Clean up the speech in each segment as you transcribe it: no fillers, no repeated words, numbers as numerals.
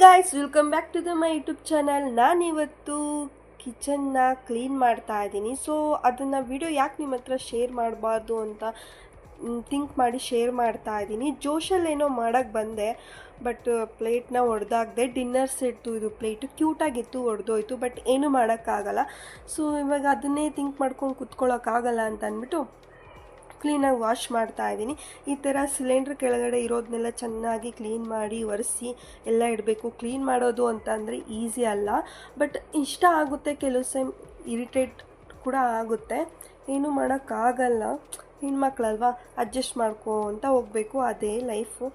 Guys, welcome back to my YouTube channel. ನಾನಿವತ್ತು ಕಿಚನ್ನ clean ಮಾಡ್ತಾ ಇದ್ದೀನಿ. ಸೊ ಅದನ್ನು ವಿಡಿಯೋ ಯಾಕೆ ನಿಮ್ಮ ಹತ್ರ ಶೇರ್ ಮಾಡಬಾರ್ದು ಅಂತ ಥಿಂಕ್ ಮಾಡಿ ಶೇರ್ ಮಾಡ್ತಾ ಇದ್ದೀನಿ. ಜೋಶಲ್ಲೇನೋ ಮಾಡೋಕ್ಕೆ ಬಂದೆ, ಬಟ್ ಪ್ಲೇಟ್ನ ಒಡೆದಾಕ್ದೆ. ಡಿನ್ನರ್ ಸೆಟ್ಟು ಇದು ಪ್ಲೇಟು ಕ್ಯೂಟಾಗಿತ್ತು, ಒಡೆದೋಯ್ತು. ಬಟ್ ಏನೂ ಮಾಡೋಕ್ಕಾಗಲ್ಲ. ಸೊ ಇವಾಗ ಅದನ್ನೇ ಥಿಂಕ್ ಮಾಡ್ಕೊಂಡು ಕುತ್ಕೊಳ್ಳೋಕ್ಕಾಗಲ್ಲ ಅಂತ ಅಂದ್ಬಿಟ್ಟು ಕ್ಲೀನಾಗಿ ವಾಶ್ ಮಾಡ್ತಾ ಇದ್ದೀನಿ. ಈ ಥರ ಸಿಲಿಂಡ್ರ್ ಕೆಳಗಡೆ ಇರೋದನ್ನೆಲ್ಲ ಚೆನ್ನಾಗಿ ಕ್ಲೀನ್ ಮಾಡಿ ಒರೆಸಿ ಎಲ್ಲ ಇಡಬೇಕು. ಕ್ಲೀನ್ ಮಾಡೋದು ಅಂತ ಅಂದರೆ ಈಸಿ ಅಲ್ಲ, ಬಟ್ ಇಷ್ಟ ಆಗುತ್ತೆ. ಕೆಲವು ಟೈಮ್ ಇರಿಟೇಟ್ ಕೂಡ ಆಗುತ್ತೆ. ಏನೂ ಮಾಡೋಕ್ಕಾಗಲ್ಲ, ಹೆಣ್ಮಕ್ಳಲ್ವಾ, ಅಡ್ಜಸ್ಟ್ ಮಾಡ್ಕೊತ ಹೋಗಬೇಕು, ಅದೇ ಲೈಫು.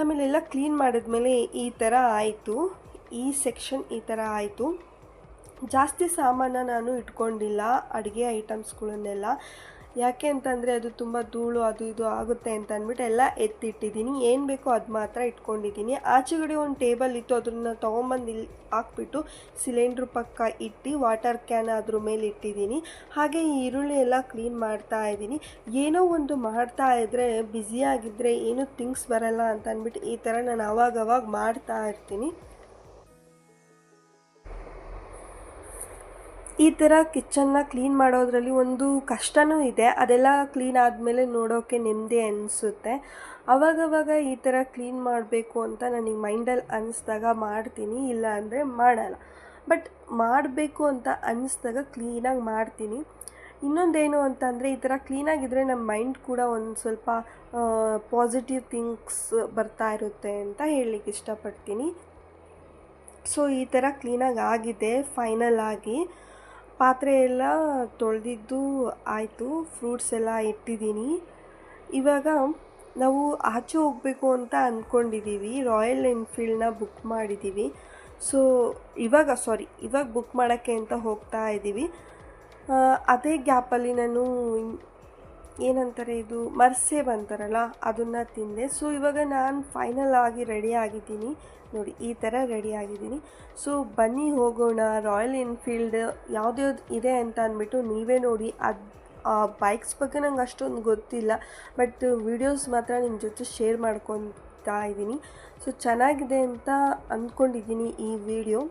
ಆಮೇಲೆ ಎಲ್ಲ ಕ್ಲೀನ್ ಮಾಡಿದ್ಮೇಲೆ ಈ ಥರ ಆಯಿತು. ಈ ಸೆಕ್ಷನ್ ಈ ಥರ ಆಯಿತು. ಜಾಸ್ತಿ ಸಾಮಾನು ನಾನು ಇಟ್ಕೊಂಡಿಲ್ಲ, ಅಡುಗೆ ಐಟಮ್ಸ್ಗಳನ್ನೆಲ್ಲ. ಯಾಕೆ ಅಂತಂದರೆ ಅದು ತುಂಬ ಧೂಳು ಅದು ಇದು ಆಗುತ್ತೆ ಅಂತ ಅಂದ್ಬಿಟ್ಟು ಎಲ್ಲ ಎತ್ತಿಟ್ಟಿದ್ದೀನಿ. ಏನು ಬೇಕೋ ಅದು ಮಾತ್ರ ಇಟ್ಕೊಂಡಿದ್ದೀನಿ. ಆಚೆಗಡೆ ಒಂದು ಟೇಬಲ್ ಇತ್ತು, ಅದನ್ನು ತೊಗೊಂಬಂದು ಇಲ್ಲಿ ಹಾಕ್ಬಿಟ್ಟು ಸಿಲಿಂಡ್ರ್ ಪಕ್ಕ ಇಟ್ಟು ವಾಟರ್ ಕ್ಯಾನ್ ಅದ್ರ ಮೇಲೆ ಇಟ್ಟಿದ್ದೀನಿ. ಹಾಗೆ ಈ ಈರುಳ್ಳಿ ಎಲ್ಲ ಕ್ಲೀನ್ ಮಾಡ್ತಾ ಇದ್ದೀನಿ. ಏನೋ ಒಂದು ಮಾಡ್ತಾ ಇದ್ದರೆ, ಬ್ಯುಸಿಯಾಗಿದ್ದರೆ ಏನೂ ಥಿಂಗ್ಸ್ ಬರಲ್ಲ ಅಂತ ಅಂದ್ಬಿಟ್ಟು ಈ ಥರ ನಾನು ಆವಾಗವಾಗ ಮಾಡ್ತಾ ಇರ್ತೀನಿ. ಈ ಥರ ಕಿಚನ್ನ ಕ್ಲೀನ್ ಮಾಡೋದ್ರಲ್ಲಿ ಒಂದು ಕಷ್ಟವೂ ಇದೆ. ಅದೆಲ್ಲ ಕ್ಲೀನ್ ಆದಮೇಲೆ ನೋಡೋಕ್ಕೆ ನೆಮ್ಮದಿ ಅನಿಸುತ್ತೆ. ಆವಾಗವಾಗ ಈ ಥರ ಕ್ಲೀನ್ ಮಾಡಬೇಕು ಅಂತ ನನಗೆ ಮೈಂಡಲ್ಲಿ ಅನ್ನಿಸ್ದಾಗ ಮಾಡ್ತೀನಿ, ಇಲ್ಲ ಅಂದರೆ ಮಾಡಲ್ಲ. ಬಟ್ ಮಾಡಬೇಕು ಅಂತ ಅನ್ನಿಸ್ದಾಗ ಕ್ಲೀನಾಗಿ ಮಾಡ್ತೀನಿ. ಇನ್ನೊಂದೇನು ಅಂತಂದರೆ, ಈ ಥರ ಕ್ಲೀನಾಗಿದ್ದರೆ ನಮ್ಮ ಮೈಂಡ್ ಕೂಡ ಒಂದು ಸ್ವಲ್ಪ ಪಾಸಿಟಿವ್ ಥಿಂಗ್ಸ್ ಬರ್ತಾ ಇರುತ್ತೆ ಅಂತ ಹೇಳಲಿಕ್ಕೆ ಇಷ್ಟಪಡ್ತೀನಿ. ಸೊ ಈ ಥರ ಕ್ಲೀನಾಗಿ ಆಗಿದೆ ಫೈನಲ್ ಆಗಿ. ಪಾತ್ರೆ ಎಲ್ಲ ತೊಳೆದಿದ್ದು ಆಯಿತು, ಫ್ರೂಟ್ಸ್ ಎಲ್ಲ ಇಟ್ಟಿದ್ದೀನಿ. ಇವಾಗ ನಾವು ಆಚೆ ಹೋಗಬೇಕು ಅಂತ ಅಂದ್ಕೊಂಡಿದ್ದೀವಿ. ರಾಯಲ್ ಎನ್ಫೀಲ್ಡ್ನ ಬುಕ್ ಮಾಡಿದ್ದೀವಿ. ಸೊ ಇವಾಗ ಬುಕ್ ಮಾಡೋಕ್ಕೆ ಅಂತ ಹೋಗ್ತಾ ಇದ್ದೀವಿ. ಅದೇ ಗ್ಯಾಪಲ್ಲಿ ನಾನು ಏನಂತಾರೆ, ಇದು ಮರ್ಸೆ ಬಂತಾರಲ್ಲ, ಅದನ್ನು ತಿಂದೆ. ಸೊ ಇವಾಗ ನಾನು ಫೈನಲ್ ಆಗಿ ರೆಡಿ ಆಗಿದ್ದೀನಿ. ನೋಡಿ, ಈ ಥರ ರೆಡಿ ಆಗಿದ್ದೀನಿ. ಸೊ ಬನ್ನಿ ಹೋಗೋಣ. ರಾಯಲ್ ಎನ್ಫೀಲ್ಡ್ ಯಾವ್ದ್ಯಾವ್ದು ಇದೆ ಅಂತ ಅಂದ್ಬಿಟ್ಟು ನೀವೇ ನೋಡಿ. ಆ ಬೈಕ್ಸ್ ಬಗ್ಗೆ ನಂಗೆ ಅಷ್ಟೊಂದು ಗೊತ್ತಿಲ್ಲ, ಬಟ್ ವೀಡಿಯೋಸ್ ಮಾತ್ರ ನಿಮ್ಮ ಜೊತೆ ಶೇರ್ ಮಾಡ್ಕೊತಾ ಇದ್ದೀನಿ. ಸೊ ಚೆನ್ನಾಗಿದೆ ಅಂತ ಅಂದ್ಕೊಂಡಿದ್ದೀನಿ ಈ ವಿಡಿಯೋ.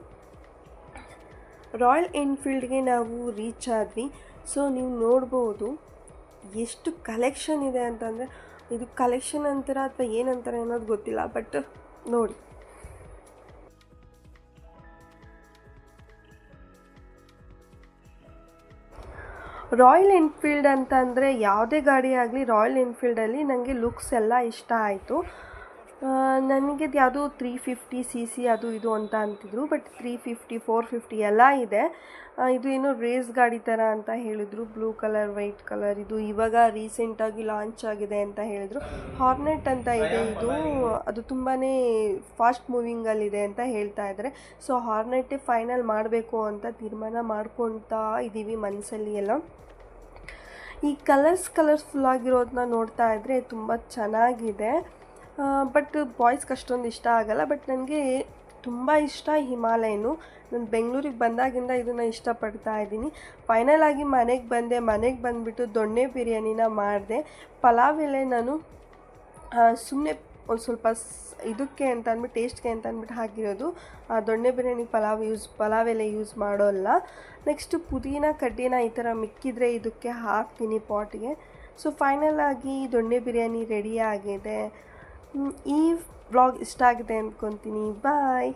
ರಾಯಲ್ ಎನ್ಫೀಲ್ಡ್ಗೆ ನಾವು ರೀಚ್ ಆದ್ವಿ. ಸೊ ನೀವು ನೋಡ್ಬೋದು ಎಷ್ಟು ಕಲೆಕ್ಷನ್ ಇದೆ ಅಂತಂದರೆ, ಇದು ಕಲೆಕ್ಷನ್ ಅಂತಾರ ಅಥವಾ ಏನಂತಾರೆ ಅನ್ನೋದು ಗೊತ್ತಿಲ್ಲ, ಬಟ್ ನೋಡಿ. ರಾಯಲ್ ಎನ್ಫೀಲ್ಡ್ ಅಂತ ಅಂದರೆ ಯಾವುದೇ ಗಾಡಿ ಆಗಲಿ, ರಾಯಲ್ ಎನ್ಫೀಲ್ಡಲ್ಲಿ ನನಗೆ ಲುಕ್ಸ್ ಎಲ್ಲ ಇಷ್ಟ ಆಯಿತು. ನನಗೆ ಅದು ಯಾವುದು 350 cc ಅದು ಇದು ಅಂತ ಅಂತಿದ್ರು, ಬಟ್ 350 450 ಎಲ್ಲ ಇದೆ. ಇದು ಏನೋ ರೇಸ್ ಗಾಡಿ ಥರ ಅಂತ ಹೇಳಿದರು. ಬ್ಲೂ ಕಲರ್ ವೈಟ್ ಕಲರ್, ಇದು ಇವಾಗ ರೀಸೆಂಟಾಗಿ ಲಾಂಚ್ ಆಗಿದೆ ಅಂತ ಹೇಳಿದರು. ಹಾರ್ನೆಟ್ ಅಂತ ಇದೆ ಇದು, ಅದು ತುಂಬಾ ಫಾಸ್ಟ್ ಮೂವಿಂಗಲ್ಲಿದೆ ಅಂತ ಹೇಳ್ತಾ ಇದ್ದಾರೆ. ಸೊ ಹಾರ್ನೆಟ್ಟೇ ಫೈನಲ್ ಮಾಡಬೇಕು ಅಂತ ತೀರ್ಮಾನ ಮಾಡ್ಕೊತಾ ಇದ್ದೀವಿ ಮನಸ್ಸಲ್ಲಿ ಎಲ್ಲ. ಈ ಕಲರ್ಫುಲ್ ಆಗಿರೋದನ್ನ ನೋಡ್ತಾ ಇದ್ದರೆ ತುಂಬ ಚೆನ್ನಾಗಿದೆ. ಬಟ್ ಬಾಯ್ಸ್ಗೆ ಅಷ್ಟೊಂದು ಇಷ್ಟ ಆಗಲ್ಲ. ಬಟ್ ನನಗೆ ತುಂಬ ಇಷ್ಟ ಹಿಮಾಲಯನು. ನಾನು ಬೆಂಗಳೂರಿಗೆ ಬಂದಾಗಿಂದ ಇದನ್ನು ಇಷ್ಟಪಡ್ತಾ ಇದ್ದೀನಿ. ಫೈನಲ್ ಆಗಿ ಮನೆಗೆ ಬಂದುಬಿಟ್ಟು ದೊಣ್ಣೆ ಬಿರಿಯಾನಿನ ಮಾಡಿದೆ. ಪಲಾವ್ ಎಲೆ ನಾನು ಸುಮ್ಮನೆ ಒಂದು ಸ್ವಲ್ಪ ಇದಕ್ಕೆ ಅಂತ ಅಂದ್ಬಿಟ್ಟು ಟೇಸ್ಟ್ಗೆ ಅಂತ ಅಂದ್ಬಿಟ್ಟು ಹಾಕಿರೋದು. ದೊಣ್ಣೆ ಬಿರಿಯಾನಿ ಪಲಾವ್ ಎಲೆ ಯೂಸ್ ಮಾಡೋಲ್ಲ. ನೆಕ್ಸ್ಟು ಪುದೀನ ಕಡ್ಡಿನ ಈ ಥರ ಮಿಕ್ಕಿದ್ರೆ ಇದಕ್ಕೆ ಹಾಕ್ತೀನಿ ಪಾಟ್ಗೆ. ಸೊ ಫೈನಲ್ ಆಗಿ ದೊಣ್ಣೆ ಬಿರಿಯಾನಿ ರೆಡಿ ಆಗಿದೆ. ಈ ವ್ಲಾಗ್ ಇಷ್ಟ ಆಗಿದೆ ಅಂದ್ಕೊತೀನಿ. ಬಾಯ್.